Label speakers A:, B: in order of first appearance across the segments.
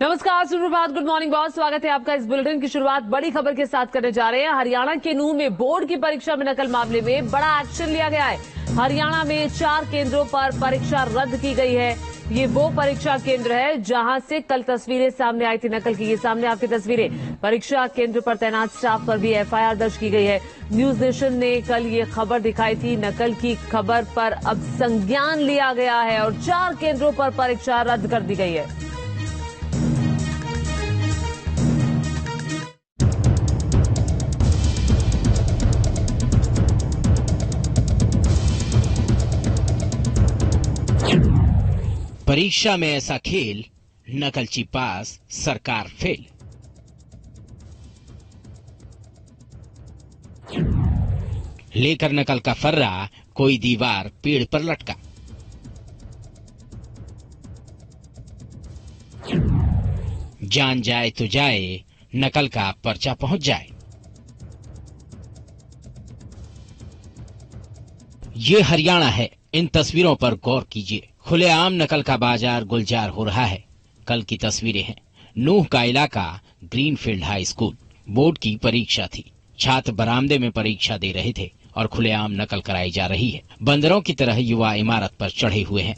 A: नमस्कार, सुप्रभात, good morning boss. स्वागत है आपका इस बुलेटिन की शुरुआत बड़ी खबर के साथ करने जा रहे हैं। हरियाणा के नूंह में बोर्ड की परीक्षा में नकल मामले में बड़ा एक्शन लिया गया है। हरियाणा में 4 केंद्रों पर परीक्षा रद्द की गई है। ये वो परीक्षा केंद्र है जहां से कल तस्वीरें सामने आई थी नकल की। ये सामने आपकी तस्वीरें। परीक्षा केंद्र पर तैनात स्टाफ पर भी एफआईआर दर्ज की गई है। न्यूज नेशन ने कल ये खबर दिखाई थी। नकल की खबर पर अब संज्ञान लिया गया है और 4 केंद्रों पर परीक्षा रद्द कर दी गई है।
B: परीक्षा में ऐसा खेल, नकलची पास, सरकार फेल। लेकर नकल का फर्रा, कोई दीवार पेड़ पर लटका। जान जाए तो जाए, नकल का पर्चा पहुंच जाए। ये हरियाणा है। इन तस्वीरों पर गौर कीजिए। खुलेआम नकल का बाजार गुलजार हो रहा है। कल की तस्वीरें हैं। नूंह का इलाका, ग्रीनफील्ड हाई स्कूल। बोर्ड की परीक्षा थी। छात्र बरामदे में परीक्षा दे रहे थे और खुलेआम नकल कराई जा रही है। बंदरों की तरह युवा इमारत पर चढ़े हुए हैं।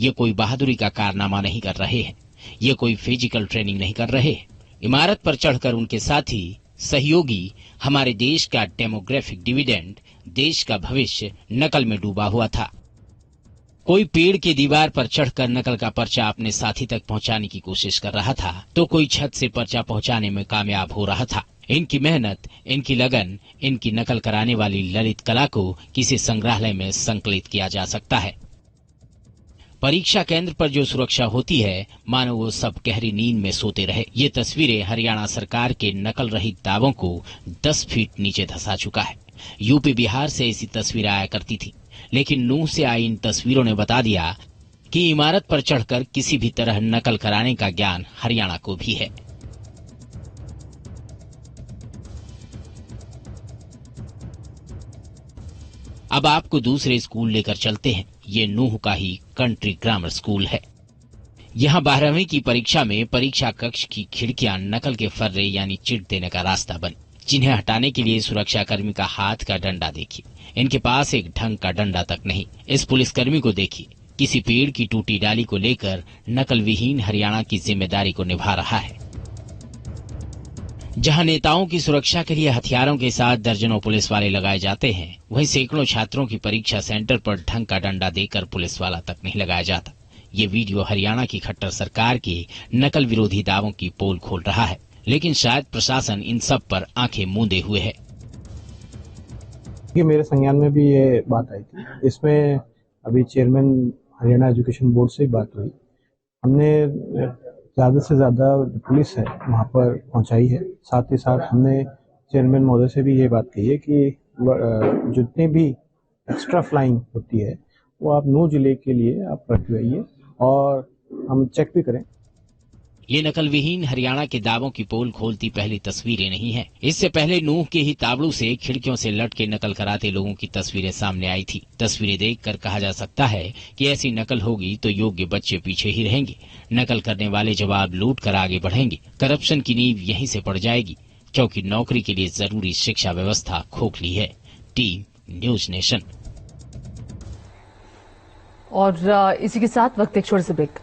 B: ये कोई बहादुरी का कारनामा नहीं कर रहे हैं। ये कोई फिजिकल ट्रेनिंग नहीं कर रहे हैं। इमारत पर चढ़कर उनके साथी, सहयोगी, हमारे देश का डेमोग्राफिक डिविडेंड, देश का भविष्य नकल में डूबा हुआ था। कोई पेड़ की दीवार पर चढ़कर नकल का पर्चा अपने साथी तक पहुंचाने की कोशिश कर रहा था, तो कोई छत से पर्चा पहुंचाने में कामयाब हो रहा था। इनकी मेहनत, इनकी लगन, इनकी नकल कराने वाली ललित कला को किसी संग्रहालय में संकलित किया जा सकता है। परीक्षा केंद्र पर जो सुरक्षा होती है, मानो वो सब गहरी नींद में सोते रहे। ये तस्वीरें हरियाणा सरकार के नकल रहित दावों को 10 फीट नीचे धंसा चुका है। यूपी बिहार से ऐसी तस्वीरें आया करती थी, लेकिन नूंह से आई इन तस्वीरों ने बता दिया कि इमारत पर चढ़कर किसी भी तरह नकल कराने का ज्ञान हरियाणा को भी है। अब आपको दूसरे स्कूल लेकर चलते हैं। ये नूंह का ही कंट्री ग्रामर स्कूल है। यहाँ 12वीं की परीक्षा में परीक्षा कक्ष की खिड़कियां नकल के फर्रे यानी चिट देने का रास्ता बनी, जिन्हें हटाने के लिए सुरक्षाकर्मी का हाथ का डंडा देखिए। इनके पास एक ढंग का डंडा तक नहीं। इस पुलिसकर्मी को देखिए, किसी पेड़ की टूटी डाली को लेकर नकल विहीन हरियाणा की जिम्मेदारी को निभा रहा है। जहां नेताओं की सुरक्षा के लिए हथियारों के साथ दर्जनों पुलिस वाले लगाए जाते हैं, वहीं सैकड़ों छात्रों की परीक्षा सेंटर पर ढंग का डंडा देकर पुलिस वाला तक नहीं लगाया जाता। ये वीडियो हरियाणा की खट्टर सरकार के नकल विरोधी दावों की पोल खोल रहा है, लेकिन शायद प्रशासन इन सब पर आंखें मूंदे हुए है।
C: ये मेरे संज्ञान में भी ये बात आई थी। इसमें अभी चेयरमैन हरियाणा एजुकेशन बोर्ड से बात हुई। हमने ज़्यादा से ज़्यादा पुलिस है वहाँ पर पहुँचाई है। साथ ही साथ हमने चेयरमैन महोदय से भी ये बात कही है कि जितनी भी एक्स्ट्रा फ्लाइंग होती है वो आप नूंह जिले के लिए आप करते आइए और हम चेक भी करें।
B: ये नकल विहीन हरियाणा के दावों की पोल खोलती पहली तस्वीरें नहीं हैं। इससे पहले नूंह के ही तावड़ू से खिड़कियों से लटके नकल कराते लोगों की तस्वीरें सामने आई थी। तस्वीरें देखकर कहा जा सकता है कि ऐसी नकल होगी तो योग्य बच्चे पीछे ही रहेंगे। नकल करने वाले जवाब लूट कर आगे बढ़ेंगे। करप्शन की नींव यहीं से पड़ जाएगी, क्योंकि नौकरी के लिए जरूरी शिक्षा व्यवस्था खोखली है। Team news nation.
A: और इसी के साथ वक्त एक छोटे से ब्रेक।